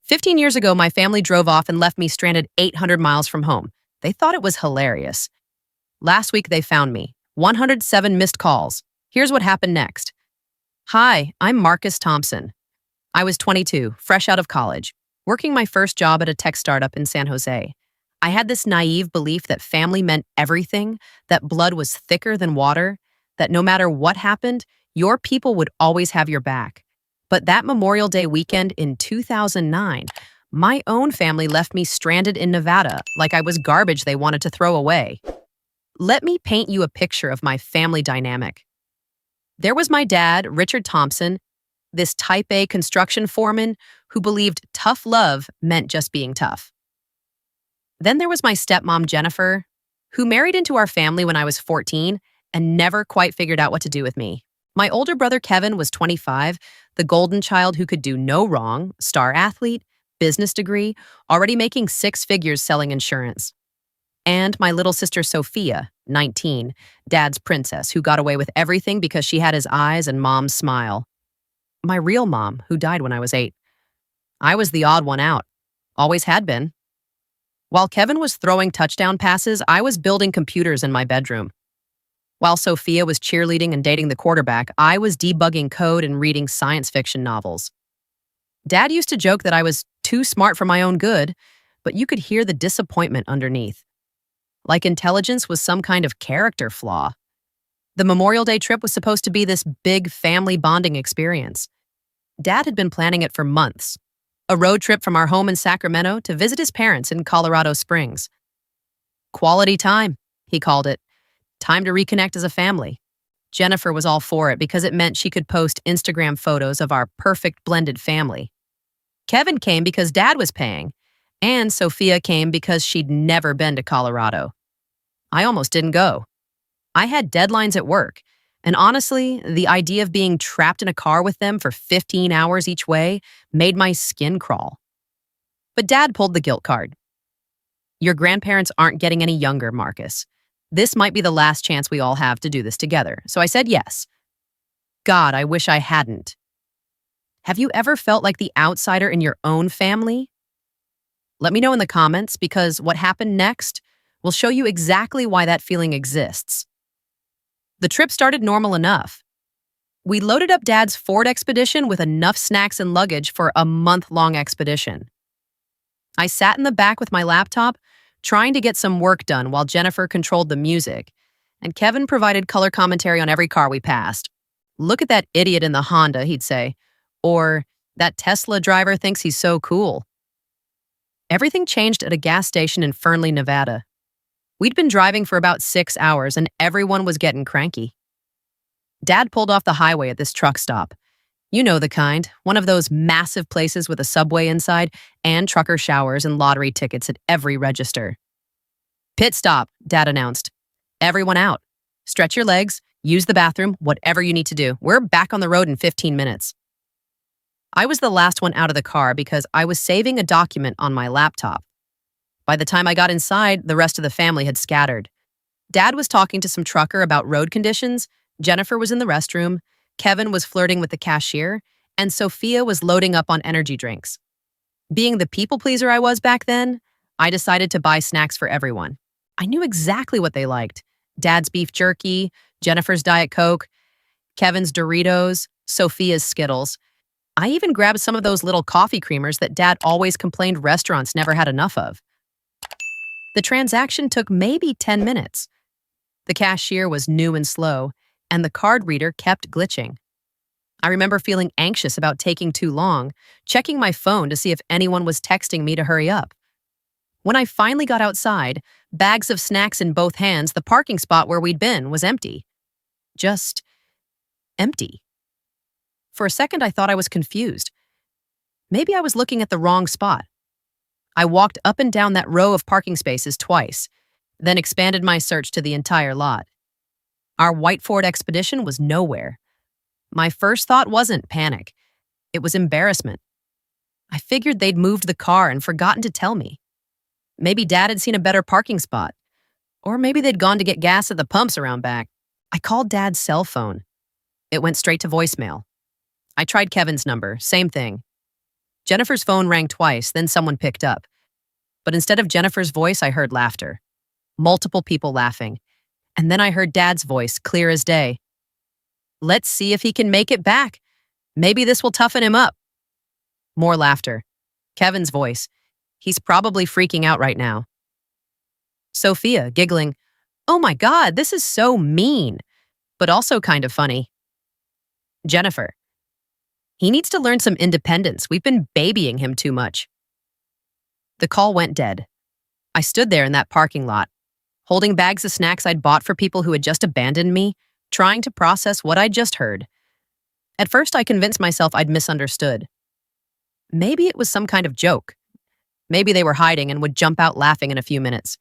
15 years ago, my family drove off and left me stranded 800 miles from home. They thought it was hilarious. Last week, they found me. 107 missed calls. Here's what happened next. Hi, I'm Marcus Thompson. I was 22, fresh out of college, working my first job at a tech startup in San Jose. I had this naive belief that family meant everything, that blood was thicker than water, that no matter what happened, your people would always have your back. But that Memorial Day weekend in 2009, my own family left me stranded in Nevada like I was garbage they wanted to throw away. Let me paint you a picture of my family dynamic. There was my dad, Richard Thompson, this type A construction foreman who believed tough love meant just being tough. Then there was my stepmom, Jennifer, who married into our family when I was 14 and never quite figured out what to do with me. My older brother, Kevin, was 25, the golden child who could do no wrong, star athlete, business degree, already making 6 figures selling insurance. And my little sister, Sophia, 19, dad's princess, who got away with everything because she had his eyes and mom's smile. My real mom, who died when I was 8. I was the odd one out. Always had been. While Kevin was throwing touchdown passes, I was building computers in my bedroom. While Sophia was cheerleading and dating the quarterback, I was debugging code and reading science fiction novels. Dad used to joke that I was too smart for my own good, but you could hear the disappointment underneath. Like intelligence was some kind of character flaw. The Memorial Day trip was supposed to be this big family bonding experience. Dad had been planning it for months. A road trip from our home in Sacramento to visit his parents in Colorado Springs. Quality time, he called it. Time to reconnect as a family. Jennifer was all for it because it meant she could post Instagram photos of our perfect blended family. Kevin came because Dad was paying, and Sophia came because she'd never been to Colorado. I almost didn't go. I had deadlines at work, and honestly, the idea of being trapped in a car with them for 15 hours each way made my skin crawl. But Dad pulled the guilt card. Your grandparents aren't getting any younger, Marcus. This might be the last chance we all have to do this together. So I said yes. God, I wish I hadn't. Have you ever felt like the outsider in your own family? Let me know in the comments because what happened next will show you exactly why that feeling exists. The trip started normal enough. We loaded up Dad's Ford Expedition with enough snacks and luggage for a month-long expedition. I sat in the back with my laptop, trying to get some work done while Jennifer controlled the music, and Kevin provided color commentary on every car we passed. Look at that idiot in the Honda, he'd say, or that Tesla driver thinks he's so cool. Everything changed at a gas station in Fernley, Nevada. We'd been driving for about 6 hours and everyone was getting cranky. Dad pulled off the highway at this truck stop. You know the kind, one of those massive places with a subway inside and trucker showers and lottery tickets at every register. Pit stop, Dad announced. Everyone out. Stretch your legs, use the bathroom, whatever you need to do. We're back on the road in 15 minutes. I was the last one out of the car because I was saving a document on my laptop. By the time I got inside, the rest of the family had scattered. Dad was talking to some trucker about road conditions, Jennifer was in the restroom, Kevin was flirting with the cashier, and Sophia was loading up on energy drinks. Being the people pleaser I was back then, I decided to buy snacks for everyone. I knew exactly what they liked. Dad's beef jerky, Jennifer's Diet Coke, Kevin's Doritos, Sophia's Skittles. I even grabbed some of those little coffee creamers that Dad always complained restaurants never had enough of. The transaction took maybe 10 minutes. The cashier was new and slow, and the card reader kept glitching. I remember feeling anxious about taking too long, checking my phone to see if anyone was texting me to hurry up. When I finally got outside, bags of snacks in both hands, the parking spot where we'd been was empty. Just empty. For a second, I thought I was confused. Maybe I was looking at the wrong spot. I walked up and down that row of parking spaces twice, then expanded my search to the entire lot. Our white Ford Expedition was nowhere. My first thought wasn't panic. It was embarrassment. I figured they'd moved the car and forgotten to tell me. Maybe Dad had seen a better parking spot. Or maybe they'd gone to get gas at the pumps around back. I called Dad's cell phone. It went straight to voicemail. I tried Kevin's number, same thing. Jennifer's phone rang twice, then someone picked up. But instead of Jennifer's voice, I heard laughter. Multiple people laughing. And then I heard Dad's voice, clear as day. Let's see if he can make it back. Maybe this will toughen him up. More laughter. Kevin's voice. He's probably freaking out right now. Sophia, giggling. Oh my God, this is so mean, but also kind of funny. Jennifer. He needs to learn some independence. We've been babying him too much. The call went dead. I stood there in that parking lot, holding bags of snacks I'd bought for people who had just abandoned me, trying to process what I'd just heard. At first, I convinced myself I'd misunderstood. Maybe it was some kind of joke. Maybe they were hiding and would jump out laughing in a few minutes.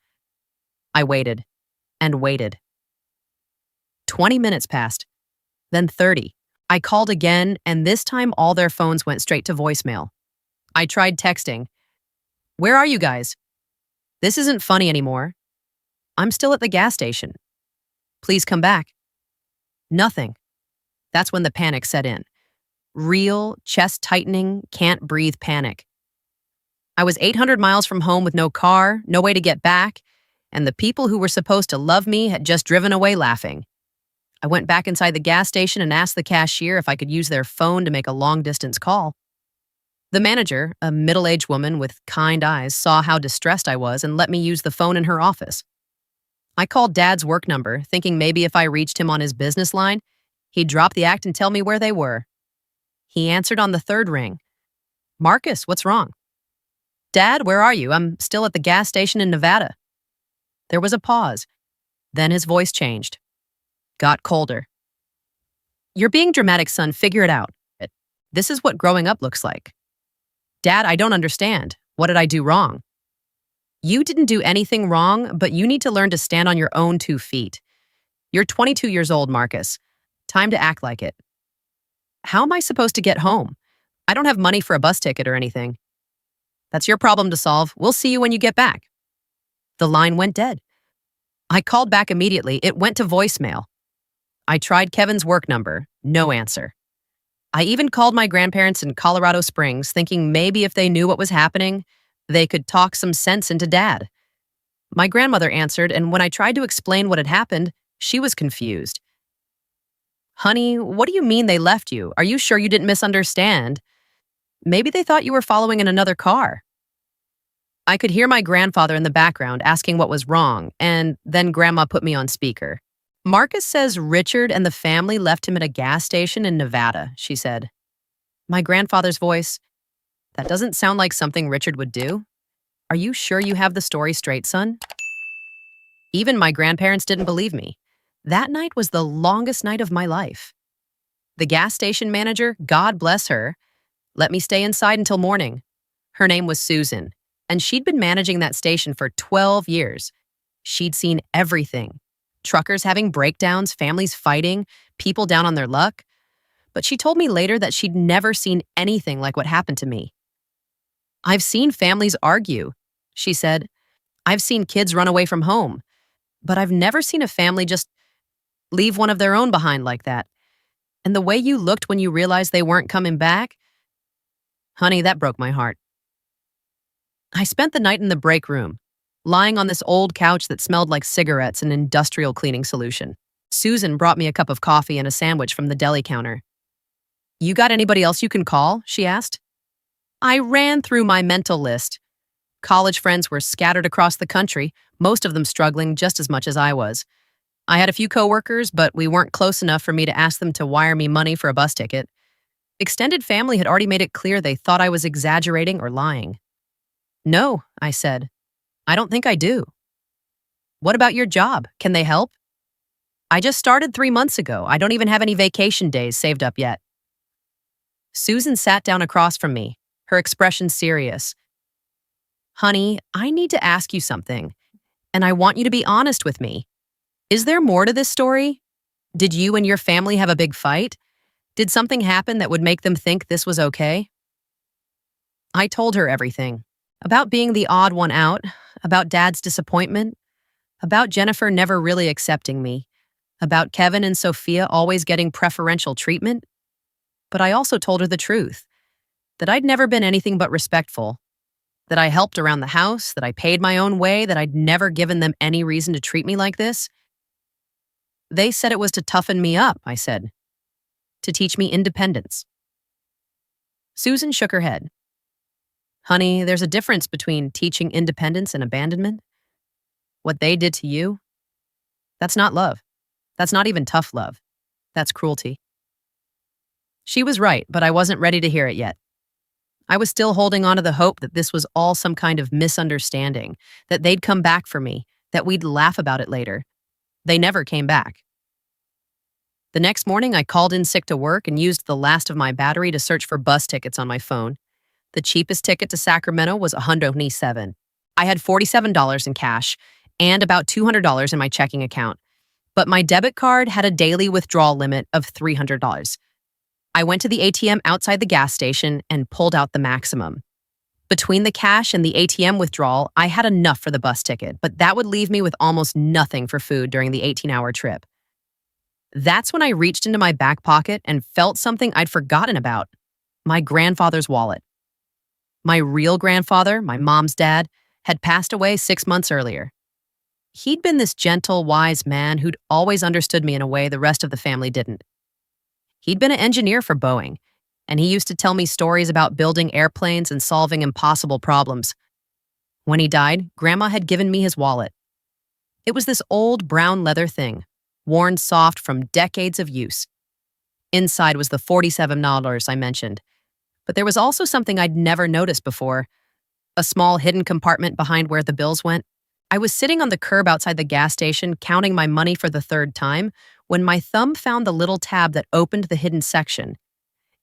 I waited and waited. 20 minutes passed, then 30. I called again, and this time all their phones went straight to voicemail. I tried texting. Where are you guys? This isn't funny anymore. I'm still at the gas station. Please come back. Nothing. That's when the panic set in. Real, chest-tightening, can't-breathe panic. I was 800 miles from home with no car, no way to get back, and the people who were supposed to love me had just driven away laughing. I went back inside the gas station and asked the cashier if I could use their phone to make a long-distance call. The manager, a middle-aged woman with kind eyes, saw how distressed I was and let me use the phone in her office. I called Dad's work number, thinking maybe if I reached him on his business line, he'd drop the act and tell me where they were. He answered on the third ring. Marcus, what's wrong? Dad, where are you? I'm still at the gas station in Nevada. There was a pause. Then his voice changed. Got colder. You're being dramatic, son. Figure it out. This is what growing up looks like. Dad, I don't understand. What did I do wrong? You didn't do anything wrong, but you need to learn to stand on your own 2 feet. You're 22 years old, Marcus. Time to act like it. How am I supposed to get home? I don't have money for a bus ticket or anything. That's your problem to solve. We'll see you when you get back. The line went dead. I called back immediately. It went to voicemail. I tried Kevin's work number. No answer. I even called my grandparents in Colorado Springs, thinking maybe if they knew what was happening, they could talk some sense into Dad. My grandmother answered, and when I tried to explain what had happened, she was confused. Honey, what do you mean they left you? Are you sure you didn't misunderstand? Maybe they thought you were following in another car. I could hear my grandfather in the background asking what was wrong, and then Grandma put me on speaker. Marcus says Richard and the family left him at a gas station in Nevada, she said. My grandfather's voice, that doesn't sound like something Richard would do. Are you sure you have the story straight, son? Even my grandparents didn't believe me. That night was the longest night of my life. The gas station manager, God bless her, let me stay inside until morning. Her name was Susan, and she'd been managing that station for 12 years. She'd seen everything. Truckers having breakdowns, families fighting, people down on their luck. But she told me later that she'd never seen anything like what happened to me. I've seen families argue, she said. I've seen kids run away from home. But I've never seen a family just leave one of their own behind like that. And the way you looked when you realized they weren't coming back, honey, that broke my heart. I spent the night in the break room, lying on this old couch that smelled like cigarettes and industrial cleaning solution. Susan brought me a cup of coffee and a sandwich from the deli counter. You got anybody else you can call? She asked. I ran through my mental list. College friends were scattered across the country, most of them struggling just as much as I was. I had a few coworkers, but we weren't close enough for me to ask them to wire me money for a bus ticket. Extended family had already made it clear they thought I was exaggerating or lying. No, I said. I don't think I do. What about your job? Can they help? I just started 3 months ago. I don't even have any vacation days saved up yet. Susan sat down across from me, her expression serious. Honey, I need to ask you something, and I want you to be honest with me. Is there more to this story? Did you and your family have a big fight? Did something happen that would make them think this was okay? I told her everything. About being the odd one out, about Dad's disappointment, about Jennifer never really accepting me, about Kevin and Sophia always getting preferential treatment. But I also told her the truth. that I'd never been anything but respectful, that I helped around the house, that I paid my own way, that I'd never given them any reason to treat me like this. They said it was to toughen me up, I said, to teach me independence. Susan shook her head. Honey, there's a difference between teaching independence and abandonment. What they did to you, that's not love. That's not even tough love. That's cruelty. She was right, but I wasn't ready to hear it yet. I was still holding on to the hope that this was all some kind of misunderstanding, that they'd come back for me, that we'd laugh about it later. They never came back. The next morning, I called in sick to work and used the last of my battery to search for bus tickets on my phone. The cheapest ticket to Sacramento was $127. I had $47 in cash and about $200 in my checking account, but my debit card had a daily withdrawal limit of $300. I went to the ATM outside the gas station and pulled out the maximum. Between the cash and the ATM withdrawal, I had enough for the bus ticket, but that would leave me with almost nothing for food during the 18-hour trip. That's when I reached into my back pocket and felt something I'd forgotten about: my grandfather's wallet. My real grandfather, my mom's dad, had passed away 6 months earlier. He'd been this gentle, wise man who'd always understood me in a way the rest of the family didn't. He'd been an engineer for Boeing, and he used to tell me stories about building airplanes and solving impossible problems. When he died, Grandma had given me his wallet. It was this old brown leather thing, worn soft from decades of use. Inside was the $47 I mentioned, but there was also something I'd never noticed before: a small hidden compartment behind where the bills went. I was sitting on the curb outside the gas station counting my money for the third time when my thumb found the little tab that opened the hidden section.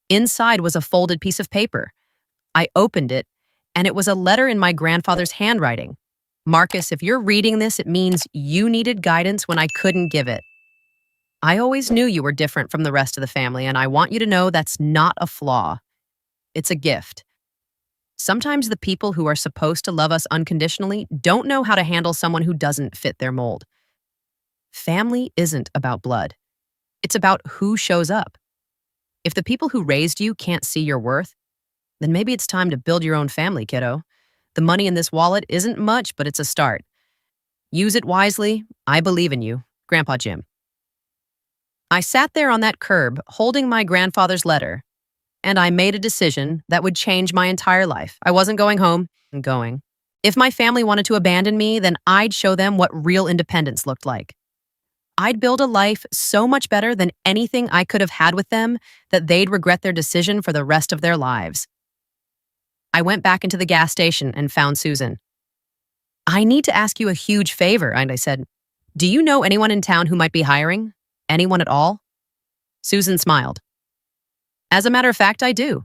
Inside was a folded piece of paper. I opened it, and it was a letter in my grandfather's handwriting. Marcus, if you're reading this, it means you needed guidance when I couldn't give it. I always knew you were different from the rest of the family, and I want you to know that's not a flaw. It's a gift. Sometimes the people who are supposed to love us unconditionally don't know how to handle someone who doesn't fit their mold. Family isn't about blood. It's about who shows up. If the people who raised you can't see your worth, then maybe it's time to build your own family, kiddo. The money in this wallet isn't much, but it's a start. Use it wisely. I believe in you. Grandpa Jim. I sat there on that curb, holding my grandfather's letter, and I made a decision that would change my entire life. I wasn't going home. I'm going. If my family wanted to abandon me, then I'd show them what real independence looked like. I'd build a life so much better than anything I could have had with them that they'd regret their decision for the rest of their lives. I went back into the gas station and found Susan. I need to ask you a huge favor, and I said, do you know anyone in town who might be hiring? Anyone at all? Susan smiled. As a matter of fact, I do.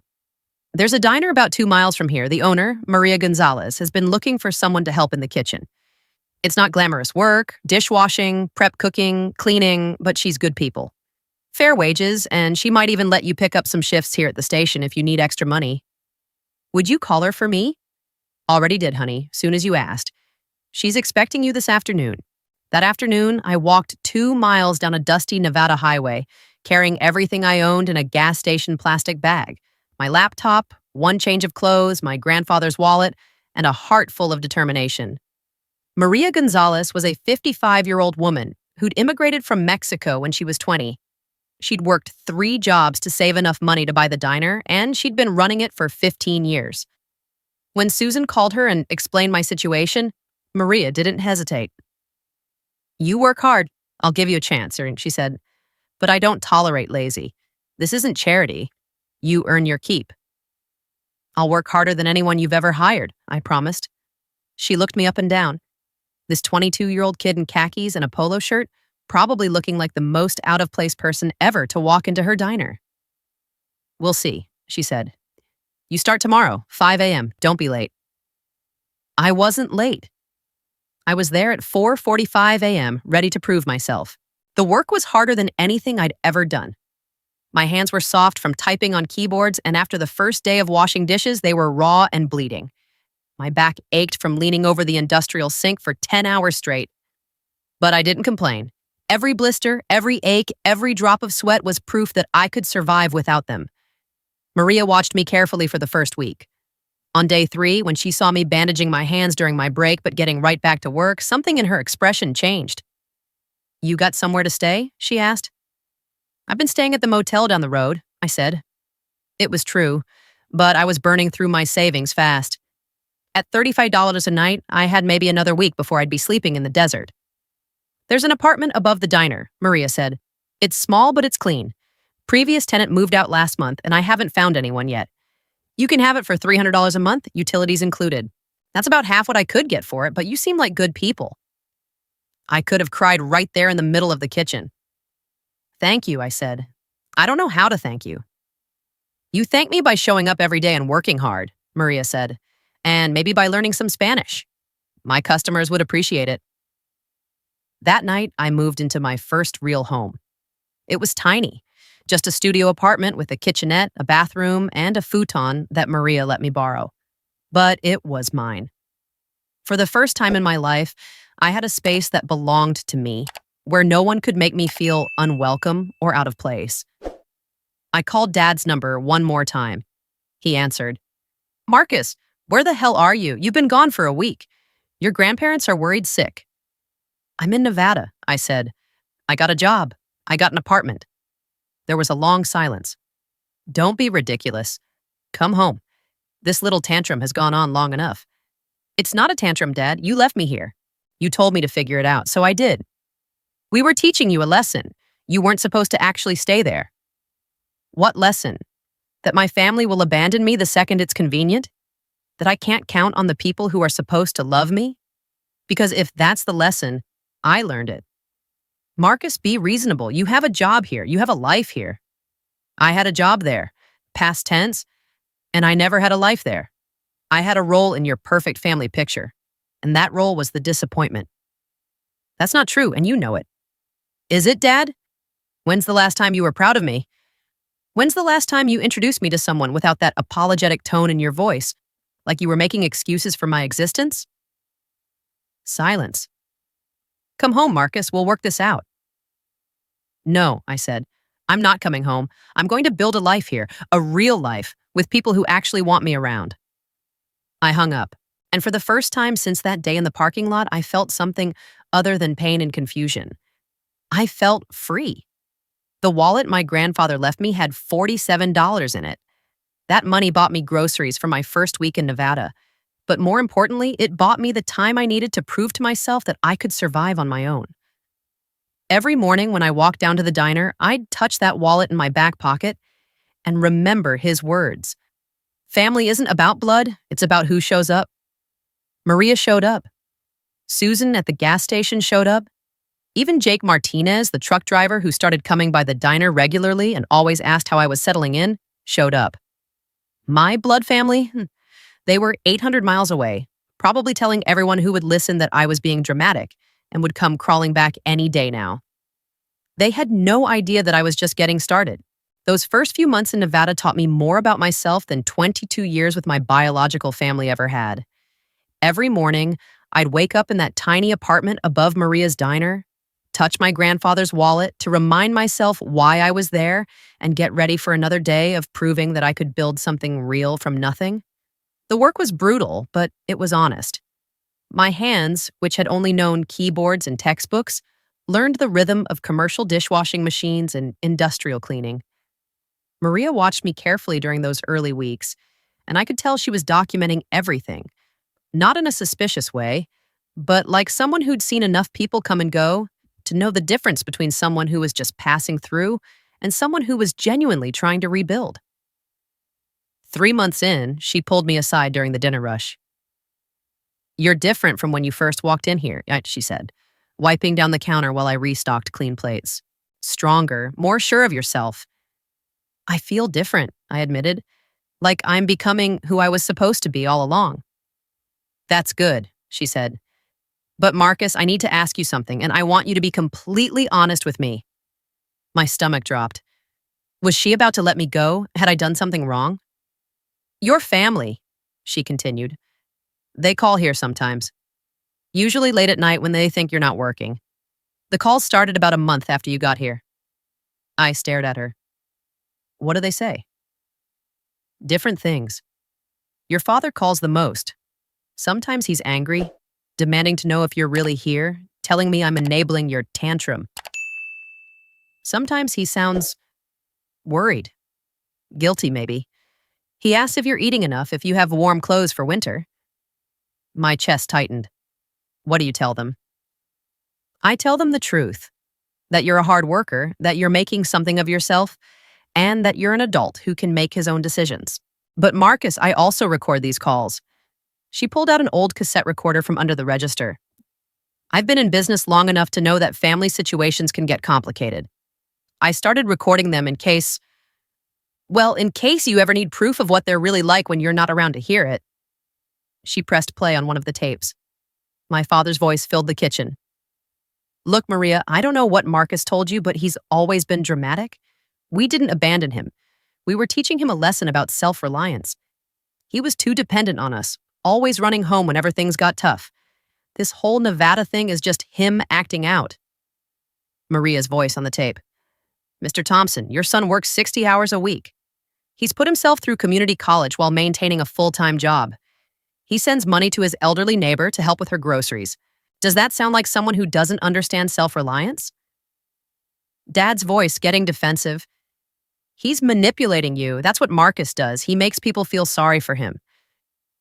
There's a diner about 2 miles from here. The owner, Maria Gonzalez, has been looking for someone to help in the kitchen. It's not glamorous work, dishwashing, prep cooking, cleaning, but she's good people. Fair wages, and she might even let you pick up some shifts here at the station if you need extra money. Would you call her for me? Already did, honey, soon as you asked. She's expecting you this afternoon. That afternoon, I walked 2 miles down a dusty Nevada highway, carrying everything I owned in a gas station plastic bag: my laptop, 1 change of clothes, my grandfather's wallet, and a heart full of determination. Maria Gonzalez was a 55-year-old woman who'd immigrated from Mexico when she was 20. She'd worked 3 jobs to save enough money to buy the diner, and she'd been running it for 15 years. When Susan called her and explained my situation, Maria didn't hesitate. You work hard. I'll give you a chance, she said. But I don't tolerate lazy. This isn't charity. You earn your keep. I'll work harder than anyone you've ever hired, I promised. She looked me up and down. This 22-year-old kid in khakis and a polo shirt, probably looking like the most out-of-place person ever to walk into her diner. We'll see, she said. You start tomorrow, 5 a.m. Don't be late. I wasn't late. I was there at 4:45 a.m., ready to prove myself. The work was harder than anything I'd ever done. My hands were soft from typing on keyboards, and after the first day of washing dishes, they were raw and bleeding. My back ached from leaning over the industrial sink for 10 hours straight. But I didn't complain. Every blister, every ache, every drop of sweat was proof that I could survive without them. Maria watched me carefully for the first week. On day 3, when she saw me bandaging my hands during my break but getting right back to work, something in her expression changed. "You got somewhere to stay?" she asked. "I've been staying at the motel down the road," I said. It was true, but I was burning through my savings fast. At $35 a night, I had maybe another week before I'd be sleeping in the desert. "There's an apartment above the diner," Maria said. "It's small, but it's clean. Previous tenant moved out last month, and I haven't found anyone yet. You can have it for $300 a month, utilities included. That's about half what I could get for it, but you seem like good people." I could have cried right there in the middle of the kitchen. "Thank you," I said. "I don't know how to thank you." "You thank me by showing up every day and working hard," Maria said, "and maybe by learning some Spanish. My customers would appreciate it." That night, I moved into my first real home. It was tiny, just a studio apartment with a kitchenette, a bathroom, and a futon that Maria let me borrow. But it was mine. For the first time in my life, I had a space that belonged to me, where no one could make me feel unwelcome or out of place. I called Dad's number one more time. He answered. "Marcus, where the hell are you? You've been gone for a week. Your grandparents are worried sick." "I'm in Nevada," I said. "I got a job. I got an apartment." There was a long silence. "Don't be ridiculous. Come home. This little tantrum has gone on long enough." "It's not a tantrum, Dad. You left me here. You told me to figure it out, so I did. We were teaching you a lesson. You weren't supposed to actually stay there." "What lesson? That my family will abandon me the second it's convenient? That I can't count on the people who are supposed to love me? Because if that's the lesson, I learned it. Marcus, be reasonable. You have a job here. You have a life here." "I had a job there, past tense, and I never had a life there. I had a role in your perfect family picture, and that role was the disappointment." "That's not true, and you know it." "Is it, Dad? When's the last time you were proud of me? When's the last time you introduced me to someone without that apologetic tone in your voice, like you were making excuses for my existence?" Silence. "Come home, Marcus. We'll work this out." "No," I said. "I'm not coming home. I'm going to build a life here, a real life, with people who actually want me around." I hung up, and for the first time since that day in the parking lot, I felt something other than pain and confusion. I felt free. The wallet my grandfather left me had $47 in it. That money bought me groceries for my first week in Nevada. But more importantly, it bought me the time I needed to prove to myself that I could survive on my own. Every morning when I walked down to the diner, I'd touch that wallet in my back pocket and remember his words. Family isn't about blood, it's about who shows up. Maria showed up. Susan at the gas station showed up. Even Jake Martinez, the truck driver who started coming by the diner regularly and always asked how I was settling in, showed up. My blood family? They were 800 miles away, probably telling everyone who would listen that I was being dramatic and would come crawling back any day now. They had no idea that I was just getting started. Those first few months in Nevada taught me more about myself than 22 years with my biological family ever had. Every morning, I'd wake up in that tiny apartment above Maria's diner, touch my grandfather's wallet to remind myself why I was there, and get ready for another day of proving that I could build something real from nothing. The work was brutal, but it was honest. My hands, which had only known keyboards and textbooks, learned the rhythm of commercial dishwashing machines and industrial cleaning. Maria watched me carefully during those early weeks, and I could tell she was documenting everything. Not in a suspicious way, but like someone who'd seen enough people come and go to know the difference between someone who was just passing through and someone who was genuinely trying to rebuild. 3 months in, she pulled me aside during the dinner rush. "You're different from when you first walked in here," she said, wiping down the counter while I restocked clean plates. "Stronger, more sure of yourself." "I feel different," I admitted, "like I'm becoming who I was supposed to be all along." "That's good," she said. "But Marcus, I need to ask you something, and I want you to be completely honest with me." My stomach dropped. Was she about to let me go? Had I done something wrong? "Your family," she continued. "They call here sometimes. Usually late at night when they think you're not working. The calls started about a month after you got here." I stared at her. "What do they say?" Different things. Your father calls the most. Sometimes he's angry, demanding to know if you're really here, telling me I'm enabling your tantrum. Sometimes he sounds worried, guilty maybe. He asks if you're eating enough, if you have warm clothes for winter. My chest tightened. What do you tell them? I tell them the truth, that you're a hard worker, that you're making something of yourself, and that you're an adult who can make his own decisions. But Marcus, I also record these calls. She pulled out an old cassette recorder from under the register. I've been in business long enough to know that family situations can get complicated. I started recording them in case you ever need proof of what they're really like when you're not around to hear it. She pressed play on one of the tapes. My father's voice filled the kitchen. Look, Maria, I don't know what Marcus told you, but he's always been dramatic. We didn't abandon him. We were teaching him a lesson about self-reliance. He was too dependent on us, always running home whenever things got tough. This whole Nevada thing is just him acting out. Maria's voice on the tape. Mr. Thompson, your son works 60 hours a week. He's put himself through community college while maintaining a full-time job. He sends money to his elderly neighbor to help with her groceries. Does that sound like someone who doesn't understand self-reliance? Dad's voice getting defensive. He's manipulating you. That's what Marcus does. He makes people feel sorry for him.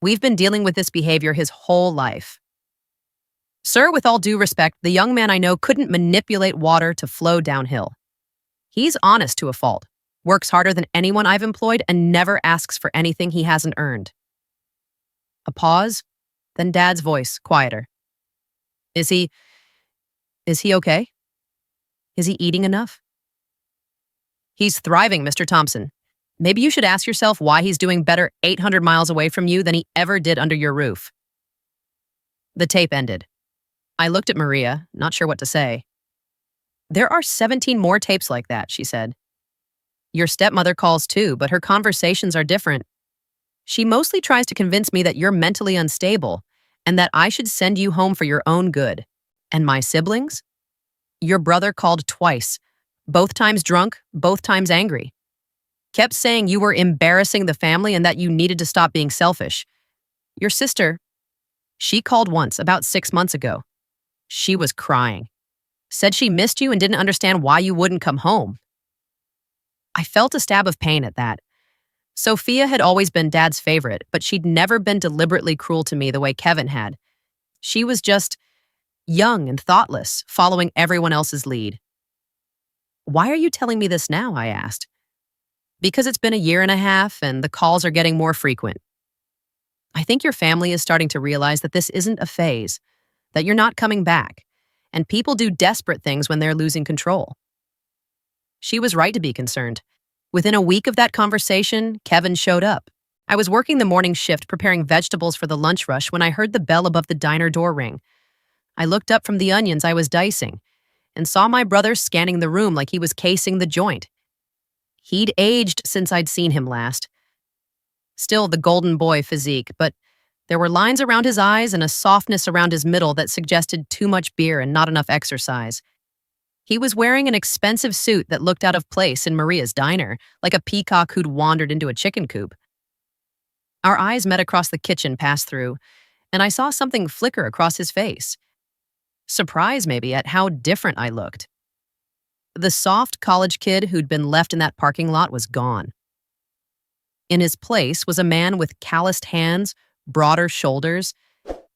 We've been dealing with this behavior his whole life. Sir, with all due respect, the young man I know couldn't manipulate water to flow downhill. He's honest to a fault, works harder than anyone I've employed, and never asks for anything he hasn't earned. A pause, then Dad's voice, quieter. Is he okay? Is he eating enough? He's thriving, Mr. Thompson. Maybe you should ask yourself why he's doing better 800 miles away from you than he ever did under your roof. The tape ended. I looked at Maria, not sure what to say. There are 17 more tapes like that, she said. Your stepmother calls too, but her conversations are different. She mostly tries to convince me that you're mentally unstable and that I should send you home for your own good. And my siblings? Your brother called twice, both times drunk, both times angry. Kept saying you were embarrassing the family and that you needed to stop being selfish. Your sister, she called once, about 6 months ago. She was crying. Said she missed you and didn't understand why you wouldn't come home. I felt a stab of pain at that. Sophia had always been Dad's favorite, but she'd never been deliberately cruel to me the way Kevin had. She was just young and thoughtless, following everyone else's lead. Why are you telling me this now? I asked. Because it's been a year and a half and the calls are getting more frequent. I think your family is starting to realize that this isn't a phase, that you're not coming back, and people do desperate things when they're losing control. She was right to be concerned. Within a week of that conversation, Kevin showed up. I was working the morning shift preparing vegetables for the lunch rush when I heard the bell above the diner door ring. I looked up from the onions I was dicing and saw my brother scanning the room like he was casing the joint. He'd aged since I'd seen him last. Still the golden boy physique, but there were lines around his eyes and a softness around his middle that suggested too much beer and not enough exercise. He was wearing an expensive suit that looked out of place in Maria's diner, like a peacock who'd wandered into a chicken coop. Our eyes met across the kitchen pass-through, and I saw something flicker across his face. Surprise, maybe, at how different I looked. The soft college kid who'd been left in that parking lot was gone. In his place was a man with calloused hands, broader shoulders,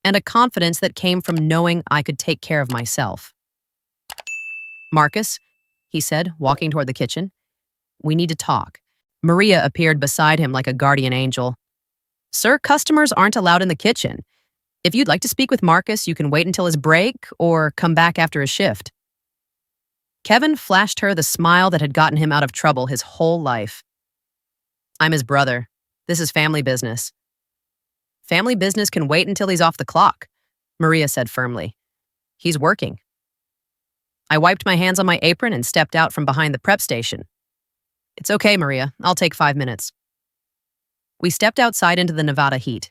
and a confidence that came from knowing I could take care of myself. Marcus, he said, walking toward the kitchen. We need to talk. Maria appeared beside him like a guardian angel. Sir, customers aren't allowed in the kitchen. If you'd like to speak with Marcus, you can wait until his break or come back after his shift. Kevin flashed her the smile that had gotten him out of trouble his whole life. I'm his brother. This is family business. Family business can wait until he's off the clock, Maria said firmly. He's working. I wiped my hands on my apron and stepped out from behind the prep station. It's okay, Maria. I'll take 5 minutes. We stepped outside into the Nevada heat.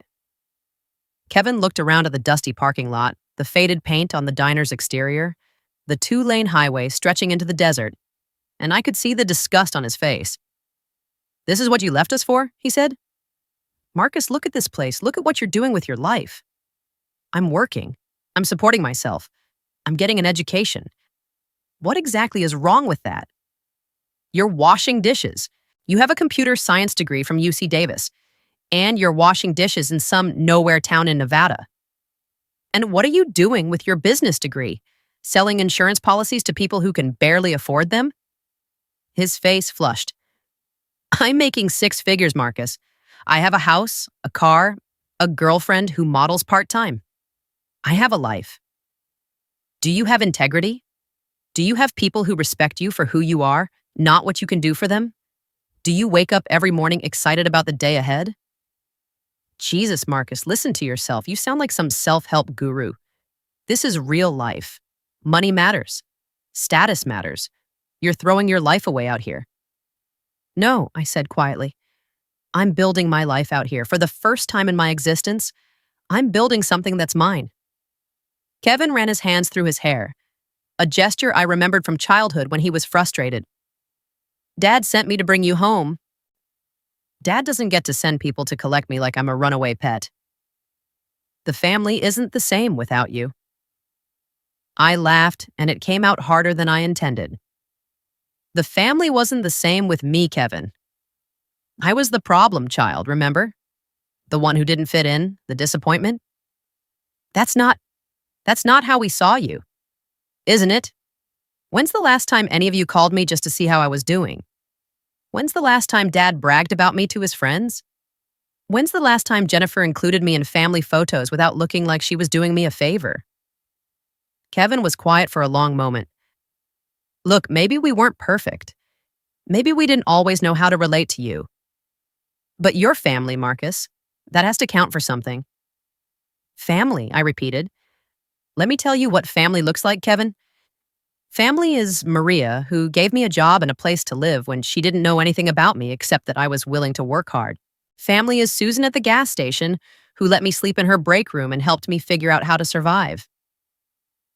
Kevin looked around at the dusty parking lot, the faded paint on the diner's exterior, the 2-lane highway stretching into the desert, and I could see the disgust on his face. This is what you left us for? He said. Marcus, look at this place. Look at what you're doing with your life. I'm working. I'm supporting myself. I'm getting an education. What exactly is wrong with that? You're washing dishes. You have a computer science degree from UC Davis, and you're washing dishes in some nowhere town in Nevada. And what are you doing with your business degree? Selling insurance policies to people who can barely afford them? His face flushed. I'm making 6 figures, Marcus. I have a house, a car, a girlfriend who models part-time. I have a life. Do you have integrity? Do you have people who respect you for who you are, not what you can do for them? Do you wake up every morning excited about the day ahead? Jesus, Marcus, listen to yourself. You sound like some self-help guru. This is real life. Money matters. Status matters. You're throwing your life away out here. No, I said quietly. I'm building my life out here. For the first time in my existence, I'm building something that's mine. Kevin ran his hands through his hair, a gesture I remembered from childhood when he was frustrated. Dad sent me to bring you home. Dad doesn't get to send people to collect me like I'm a runaway pet. The family isn't the same without you. I laughed, and it came out harder than I intended. The family wasn't the same with me, Kevin. I was the problem child, remember? The one who didn't fit in, the disappointment. That's not how we saw you, isn't it? When's the last time any of you called me just to see how I was doing? When's the last time Dad bragged about me to his friends? When's the last time Jennifer included me in family photos without looking like she was doing me a favor? Kevin was quiet for a long moment. Look, maybe we weren't perfect. Maybe we didn't always know how to relate to you. But your family, Marcus, that has to count for something. Family, I repeated. Let me tell you what family looks like, Kevin. Family is Maria, who gave me a job and a place to live when she didn't know anything about me except that I was willing to work hard. Family is Susan at the gas station, who let me sleep in her break room and helped me figure out how to survive.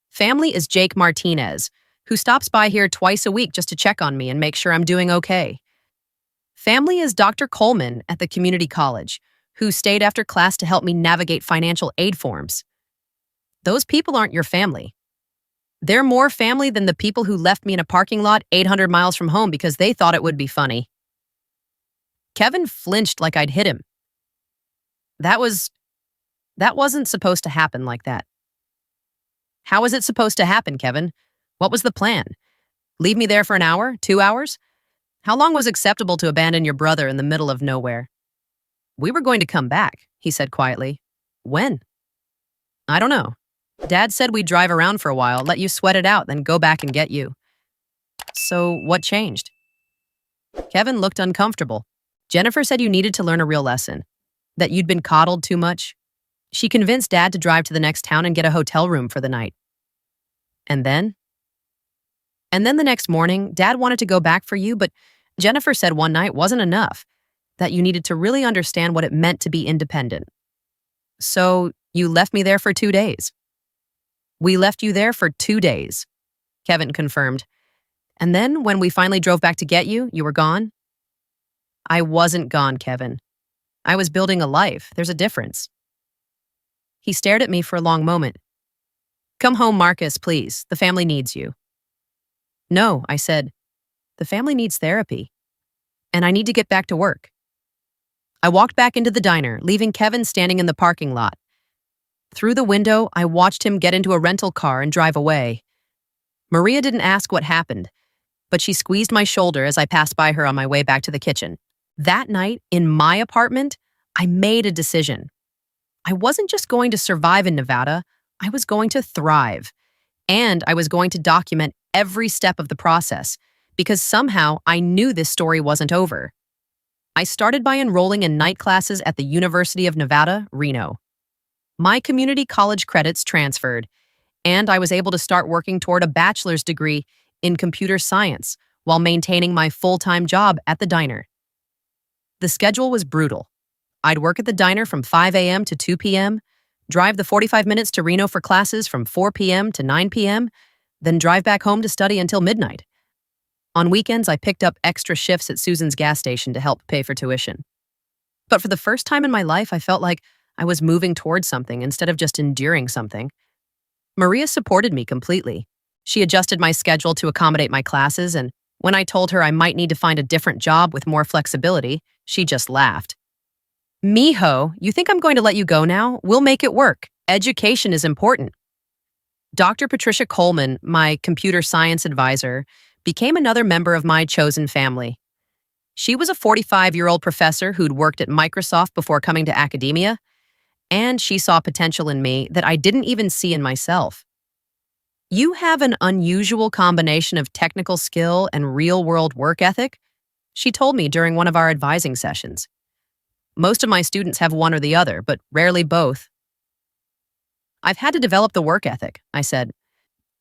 Family is Jake Martinez, who stops by here twice a week just to check on me and make sure I'm doing okay. Family is Dr. Coleman at the community college, who stayed after class to help me navigate financial aid forms. Those people aren't your family. They're more family than the people who left me in a parking lot 800 miles from home because they thought it would be funny. Kevin flinched like I'd hit him. That wasn't supposed to happen like that. How was it supposed to happen, Kevin? What was the plan? Leave me there for an hour? 2 hours? How long was acceptable to abandon your brother in the middle of nowhere? We were going to come back, he said quietly. When? I don't know. Dad said we'd drive around for a while, let you sweat it out, then go back and get you. So what changed? Kevin looked uncomfortable. Jennifer said you needed to learn a real lesson, that you'd been coddled too much. She convinced Dad to drive to the next town and get a hotel room for the night. And then? And then the next morning, Dad wanted to go back for you, but Jennifer said one night wasn't enough, that you needed to really understand what it meant to be independent. So you left me there for 2 days. We left you there for 2 days, Kevin confirmed. And then when we finally drove back to get you, you were gone? I wasn't gone, Kevin. I was building a life. There's a difference. He stared at me for a long moment. Come home, Marcus, please. The family needs you. No, I said. The family needs therapy. And I need to get back to work. I walked back into the diner, leaving Kevin standing in the parking lot. Through the window, I watched him get into a rental car and drive away. Maria didn't ask what happened, but she squeezed my shoulder as I passed by her on my way back to the kitchen. That night, in my apartment, I made a decision. I wasn't just going to survive in Nevada, I was going to thrive. And I was going to document every step of the process, because somehow I knew this story wasn't over. I started by enrolling in night classes at the University of Nevada, Reno. My community college credits transferred, and I was able to start working toward a bachelor's degree in computer science while maintaining my full-time job at the diner. The schedule was brutal. I'd work at the diner from 5 a.m. to 2 p.m., drive the 45 minutes to Reno for classes from 4 p.m. to 9 p.m., then drive back home to study until midnight. On weekends, I picked up extra shifts at Susan's gas station to help pay for tuition. But for the first time in my life, I felt like I was moving towards something instead of just enduring something. Maria supported me completely. She adjusted my schedule to accommodate my classes, and when I told her I might need to find a different job with more flexibility, she just laughed. Miho, you think I'm going to let you go now? We'll make it work. Education is important. Dr. Patricia Coleman, my computer science advisor, became another member of my chosen family. She was a 45-year-old professor who'd worked at Microsoft before coming to academia, and she saw potential in me that I didn't even see in myself. You have an unusual combination of technical skill and real-world work ethic, she told me during one of our advising sessions. Most of my students have one or the other, but rarely both. I've had to develop the work ethic, I said.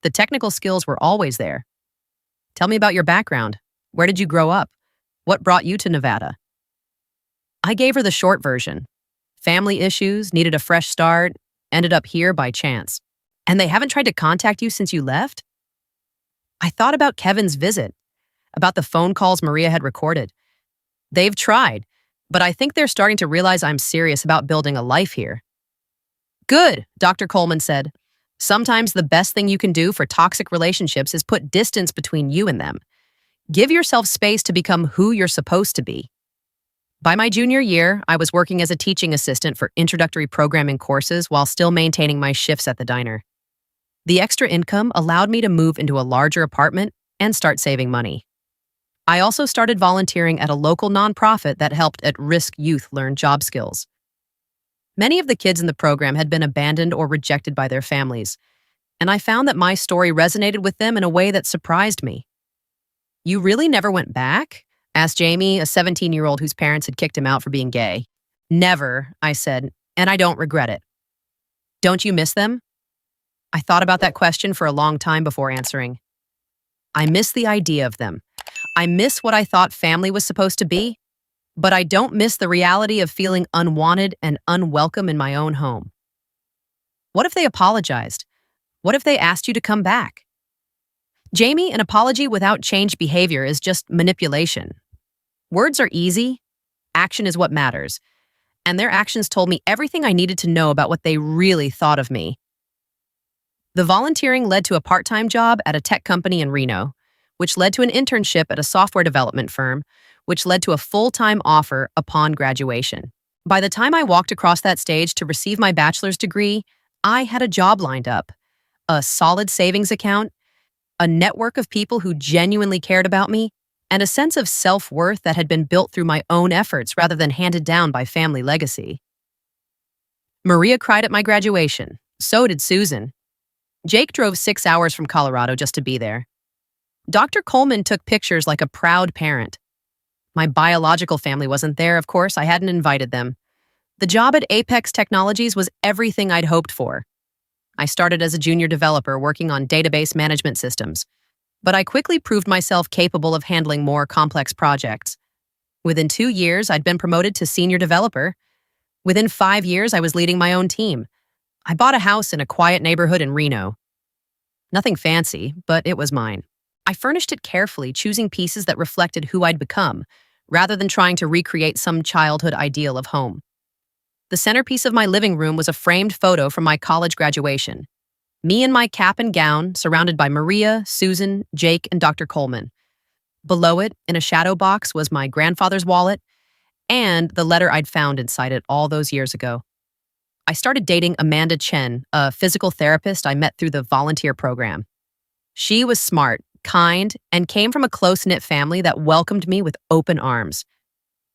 The technical skills were always there. Tell me about your background. Where did you grow up? What brought you to Nevada? I gave her the short version. Family issues, needed a fresh start, ended up here by chance. And they haven't tried to contact you since you left? I thought about Kevin's visit, about the phone calls Maria had recorded. They've tried, but I think they're starting to realize I'm serious about building a life here. Good, Dr. Coleman said. Sometimes the best thing you can do for toxic relationships is put distance between you and them. Give yourself space to become who you're supposed to be. By my junior year, I was working as a teaching assistant for introductory programming courses while still maintaining my shifts at the diner. The extra income allowed me to move into a larger apartment and start saving money. I also started volunteering at a local nonprofit that helped at-risk youth learn job skills. Many of the kids in the program had been abandoned or rejected by their families, and I found that my story resonated with them in a way that surprised me. You really never went back? Asked Jamie, a 17-year-old whose parents had kicked him out for being gay. Never, I said, and I don't regret it. Don't you miss them? I thought about that question for a long time before answering. I miss the idea of them. I miss what I thought family was supposed to be, but I don't miss the reality of feeling unwanted and unwelcome in my own home. What if they apologized? What if they asked you to come back? Jamie, an apology without changed behavior is just manipulation. Words are easy, action is what matters, and their actions told me everything I needed to know about what they really thought of me. The volunteering led to a part-time job at a tech company in Reno, which led to an internship at a software development firm, which led to a full-time offer upon graduation. By the time I walked across that stage to receive my bachelor's degree, I had a job lined up, a solid savings account, a network of people who genuinely cared about me, and a sense of self-worth that had been built through my own efforts rather than handed down by family legacy. Maria cried at my graduation. So did Susan. Jake drove 6 hours from Colorado just to be there. Dr. Coleman took pictures like a proud parent. My biological family wasn't there, of course. I hadn't invited them. The job at Apex Technologies was everything I'd hoped for. I started as a junior developer working on database management systems, but I quickly proved myself capable of handling more complex projects. Within 2 years, I'd been promoted to senior developer. Within 5 years, I was leading my own team. I bought a house in a quiet neighborhood in Reno. Nothing fancy, but it was mine. I furnished it carefully, choosing pieces that reflected who I'd become, rather than trying to recreate some childhood ideal of home. The centerpiece of my living room was a framed photo from my college graduation. Me in my cap and gown, surrounded by Maria, Susan, Jake, and Dr. Coleman. Below it, in a shadow box, was my grandfather's wallet and the letter I'd found inside it all those years ago. I started dating Amanda Chen, a physical therapist I met through the volunteer program. She was smart, kind, and came from a close-knit family that welcomed me with open arms.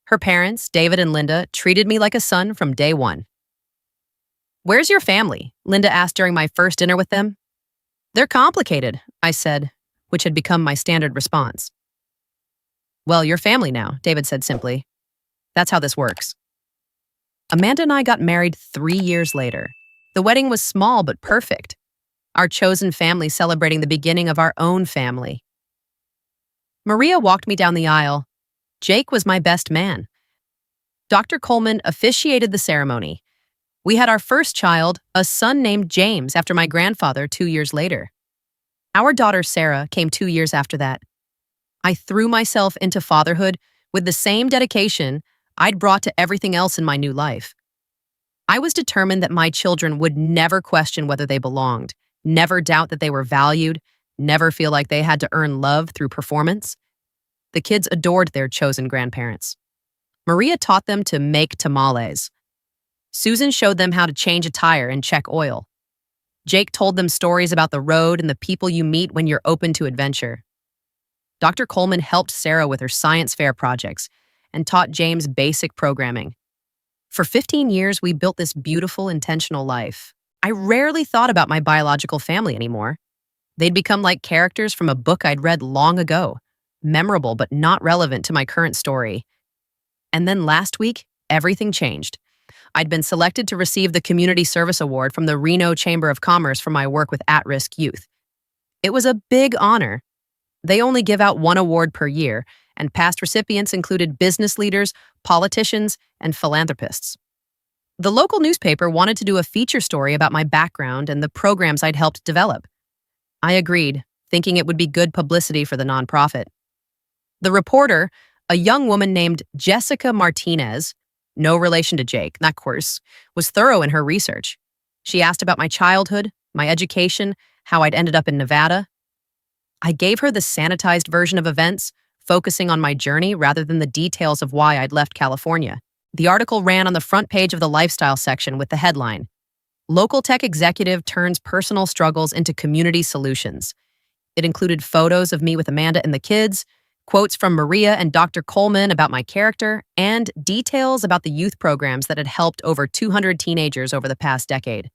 Her parents, David and Linda, treated me like a son from day one. "Where's your family?" Linda asked during my first dinner with them. "They're complicated," I said, which had become my standard response. "Well, you're family now," David said simply. "That's how this works." Amanda and I got married 3 years later. The wedding was small but perfect. Our chosen family celebrating the beginning of our own family. Maria walked me down the aisle. Jake was my best man. Dr. Coleman officiated the ceremony. We had our first child, a son named James, after my grandfather 2 years later. Our daughter, Sarah, came 2 years after that. I threw myself into fatherhood with the same dedication I'd brought to everything else in my new life. I was determined that my children would never question whether they belonged, never doubt that they were valued, never feel like they had to earn love through performance. The kids adored their chosen grandparents. Maria taught them to make tamales. Susan showed them how to change a tire and check oil. Jake told them stories about the road and the people you meet when you're open to adventure. Dr. Coleman helped Sarah with her science fair projects and taught James basic programming. For 15 years, we built this beautiful, intentional life. I rarely thought about my biological family anymore. They'd become like characters from a book I'd read long ago, memorable but not relevant to my current story. And then last week, everything changed. I'd been selected to receive the Community Service Award from the Reno Chamber of Commerce for my work with at-risk youth. It was a big honor. They only give out one award per year, and past recipients included business leaders, politicians, and philanthropists. The local newspaper wanted to do a feature story about my background and the programs I'd helped develop. I agreed, thinking it would be good publicity for the nonprofit. The reporter, a young woman named Jessica Martinez, no relation to Jake, of course, was thorough in her research. She asked about my childhood, my education, how I'd ended up in Nevada. I gave her the sanitized version of events, focusing on my journey rather than the details of why I'd left California. The article ran on the front page of the lifestyle section with the headline, "Local Tech Executive Turns Personal Struggles into Community Solutions." It included photos of me with Amanda and the kids, quotes from Maria and Dr. Coleman about my character, and details about the youth programs that had helped over 200 teenagers over the past decade.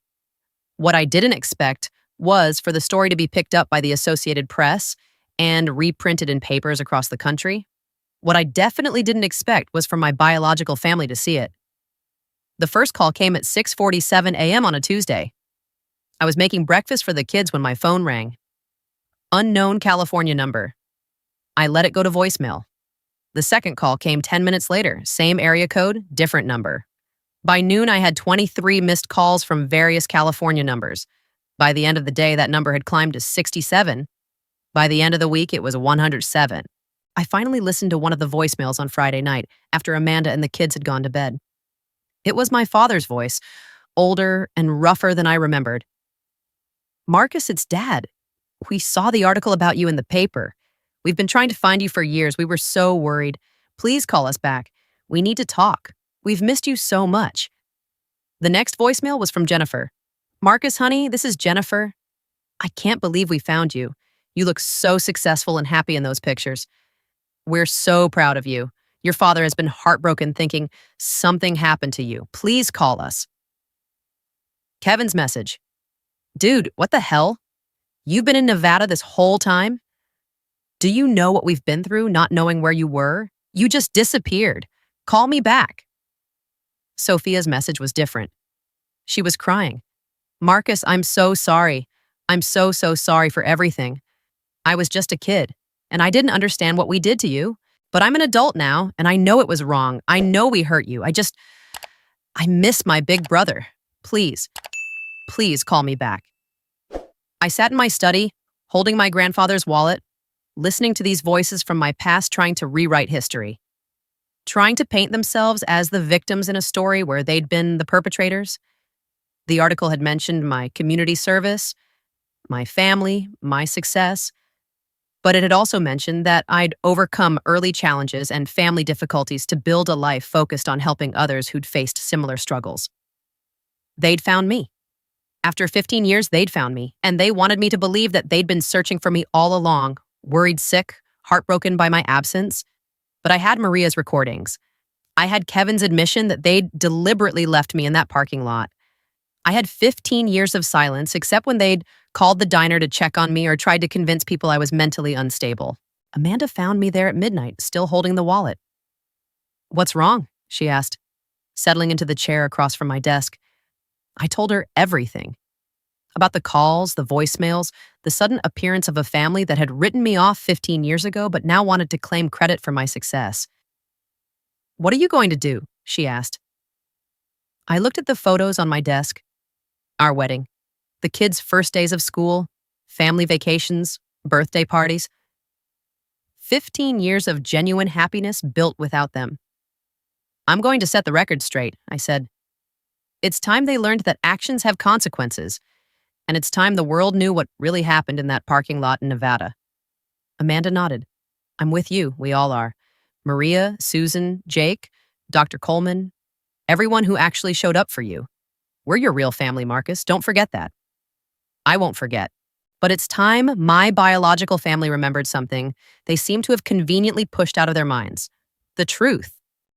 What I didn't expect was for the story to be picked up by the Associated Press and reprinted in papers across the country. What I definitely didn't expect was for my biological family to see it. The first call came at 6:47 a.m. on a Tuesday. I was making breakfast for the kids when my phone rang. Unknown California number. I let it go to voicemail. The second call came 10 minutes later, same area code, different number. By noon, I had 23 missed calls from various California numbers. By the end of the day, that number had climbed to 67. By the end of the week, it was 107. I finally listened to one of the voicemails on Friday night after Amanda and the kids had gone to bed. It was my father's voice, older and rougher than I remembered. "Marcus, it's Dad. We saw the article about you in the paper. We've been trying to find you for years. We were so worried. Please call us back. We need to talk. We've missed you so much." The next voicemail was from Jennifer. "Marcus, honey, this is Jennifer. I can't believe we found you. You look so successful and happy in those pictures. We're so proud of you. Your father has been heartbroken thinking something happened to you. Please call us." Kevin's message. "Dude, what the hell? You've been in Nevada this whole time? Do you know what we've been through not knowing where you were? You just disappeared. Call me back." Sophia's message was different. She was crying. "Marcus, I'm so sorry. I'm so sorry for everything. I was just a kid, and I didn't understand what we did to you. But I'm an adult now, and I know it was wrong. I know we hurt you. I miss my big brother. Please call me back." I sat in my study, holding my grandfather's wallet, listening to these voices from my past trying to rewrite history, trying to paint themselves as the victims in a story where they'd been the perpetrators. The article had mentioned my community service, my family, my success, but it had also mentioned that I'd overcome early challenges and family difficulties to build a life focused on helping others who'd faced similar struggles. They'd found me. After 15 years, they'd found me, and they wanted me to believe that they'd been searching for me all along, worried sick, heartbroken by my absence. But I had Maria's recordings. I had Kevin's admission that they'd deliberately left me in that parking lot. I had 15 years of silence, except when they'd called the diner to check on me or tried to convince people I was mentally unstable. Amanda found me there at midnight, still holding the wallet. "What's wrong?" she asked, settling into the chair across from my desk. I told her everything. About the calls, the voicemails, the sudden appearance of a family that had written me off 15 years ago but now wanted to claim credit for my success. "What are you going to do?" she asked. I looked at the photos on my desk. Our wedding, the kids' first days of school, family vacations, birthday parties. 15 years of genuine happiness built without them. I'm going to set the record straight, I said. It's time they learned that actions have consequences, and it's time the world knew what really happened in that parking lot in Nevada. Amanda nodded. I'm with you, we all are. Maria, Susan, Jake, Dr. Coleman, everyone who actually showed up for you. We're your real family, Marcus. Don't forget that. I won't forget. But it's time my biological family remembered something they seem to have conveniently pushed out of their minds. The truth.